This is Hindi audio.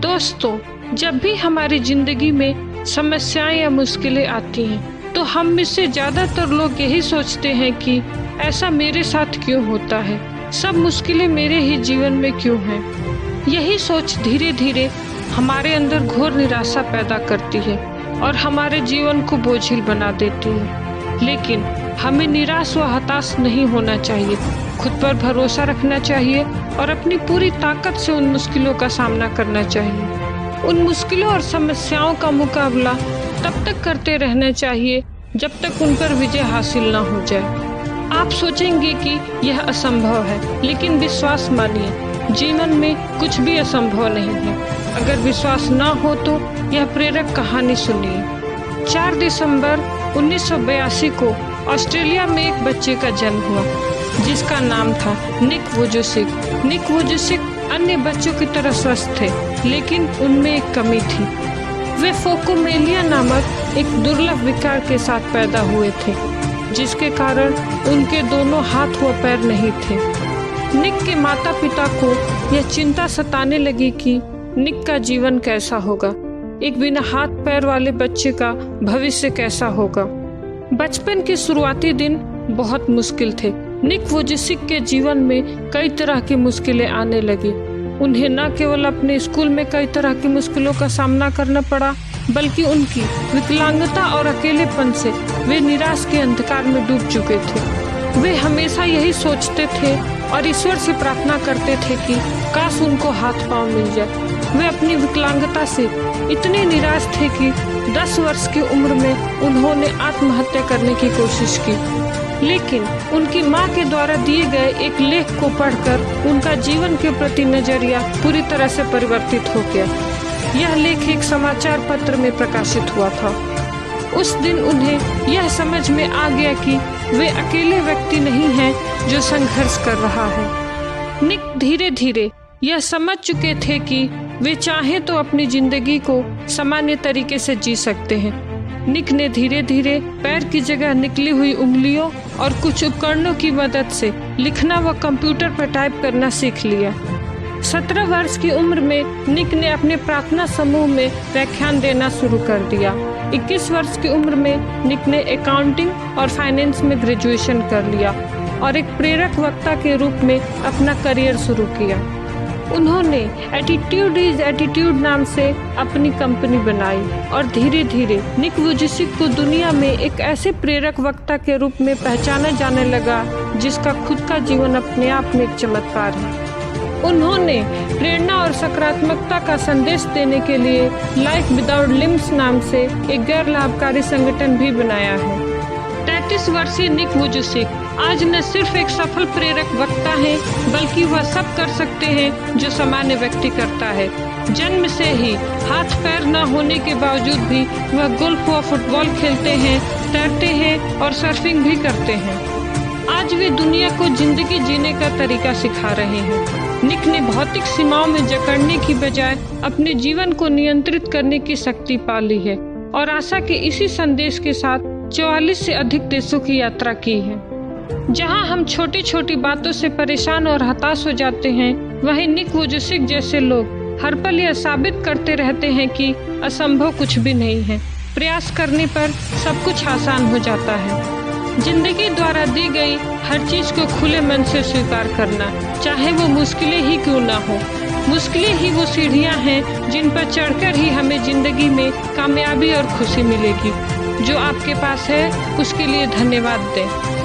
दोस्तों, जब भी हमारी जिंदगी में समस्याएं या मुश्किलें आती हैं तो हम में से ज्यादातर लोग यही सोचते हैं कि ऐसा मेरे साथ क्यों होता है, सब मुश्किलें मेरे ही जीवन में क्यों हैं। यही सोच धीरे धीरे हमारे अंदर घोर निराशा पैदा करती है और हमारे जीवन को बोझिल बना देती है। लेकिन हमें निराश व हताश नहीं होना चाहिए, खुद पर भरोसा रखना चाहिए और अपनी पूरी ताकत से उन मुश्किलों का सामना करना चाहिए। उन मुश्किलों और समस्याओं का मुकाबला तब तक करते रहना चाहिए जब तक उन पर विजय हासिल न हो जाए। आप सोचेंगे कि यह असंभव है, लेकिन विश्वास मानिए, जीवन में कुछ भी असंभव नहीं है। अगर विश्वास न हो तो यह प्रेरक कहानी सुनिए। 4 दिसंबर 1982 को ऑस्ट्रेलिया में एक बच्चे का जन्म हुआ जिसका नाम था निक वुजुसिक। निक वुजुसिक अन्य बच्चों की तरह स्वस्थ थे, लेकिन उनमें एक कमी थी। वे फोकोमेलिया नामक एक दुर्लभ विकार के साथ पैदा हुए थे, जिसके कारण उनके दोनों हाथ व पैर नहीं थे। निक के माता पिता को यह चिंता सताने लगी कि निक का जीवन कैसा होगा, एक बिना हाथ पैर वाले बच्चे का भविष्य कैसा होगा। बचपन के शुरुआती दिन बहुत मुश्किल थे। निक वुजुसिक के जीवन में कई तरह की मुश्किलें आने लगी। उन्हें न केवल अपने स्कूल में कई तरह की मुश्किलों का सामना करना पड़ा, बल्कि उनकी विकलांगता और अकेलेपन से वे निराश के अंधकार में डूब चुके थे। वे हमेशा यही सोचते थे और ईश्वर से प्रार्थना करते थे कि काश उनको हाथ पांव मिल जाए। वे अपनी विकलांगता से इतने निराश थे कि 10 वर्ष की उम्र में उन्होंने आत्महत्या करने की कोशिश की, लेकिन उनकी मां के द्वारा दिए गए एक लेख को पढ़कर उनका जीवन के प्रति नजरिया पूरी तरह से परिवर्तित हो गया। यह लेख एक समाचार पत्र में प्रकाशित हुआ था। उस दिन उन्हें यह समझ में आ गया कि वे अकेले व्यक्ति नहीं हैं जो संघर्ष कर रहा है। निक धीरे धीरे यह समझ चुके थे कि वे चाहें तो अपनी जिंदगी को सामान्य तरीके से जी सकते हैं। निक ने धीरे धीरे पैर की जगह निकली हुई उंगलियों और कुछ उपकरणों की मदद से लिखना व कंप्यूटर पर टाइप करना सीख लिया। 17 वर्ष की उम्र में निक ने अपने प्रार्थना समूह में व्याख्यान देना शुरू कर दिया। 21 वर्ष की उम्र में निक ने अकाउंटिंग और फाइनेंस में ग्रेजुएशन कर लिया और एक प्रेरक वक्ता के रूप में अपना करियर शुरू किया। उन्होंने एटीट्यूड इज एटीट्यूड नाम से अपनी कंपनी बनाई और धीरे धीरे निक वुजुसिक को दुनिया में एक ऐसे प्रेरक वक्ता के रूप में पहचाना जाने लगा जिसका खुद का जीवन अपने आप में एक चमत्कार है। उन्होंने प्रेरणा और सकारात्मकता का संदेश देने के लिए लाइफ विदाउट लिम्स नाम से एक गैर लाभकारी संगठन भी बनाया है। 33 वर्षीय निक वुजुसिक आज न सिर्फ एक सफल प्रेरक वक्ता है, बल्कि वह सब कर सकते हैं जो सामान्य व्यक्ति करता है। जन्म से ही हाथ पैर न होने के बावजूद भी वह गोल्फ व फुटबॉल खेलते हैं, तैरते हैं और सर्फिंग भी करते हैं। आज वे दुनिया को जिंदगी जीने का तरीका सिखा रहे हैं। निक ने भौतिक सीमाओं में जकड़ने की बजाय अपने जीवन को नियंत्रित करने की शक्ति पा ली है और आशा के इसी संदेश के साथ 44 से अधिक देशों की यात्रा की है। जहां हम छोटी छोटी बातों से परेशान और हताश हो जाते हैं, वहीं निक वुजुसिक जैसे लोग हर पल यह साबित करते रहते हैं कि असंभव कुछ भी नहीं है। प्रयास करने पर सब कुछ आसान हो जाता है। जिंदगी द्वारा दी गई हर चीज को खुले मन से स्वीकार करना, चाहे वो मुश्किलें ही क्यों ना हो। मुश्किलें ही वो सीढ़ियां हैं जिन पर चढ़कर ही हमें जिंदगी में कामयाबी और खुशी मिलेगी। जो आपके पास है उसके लिए धन्यवाद दें।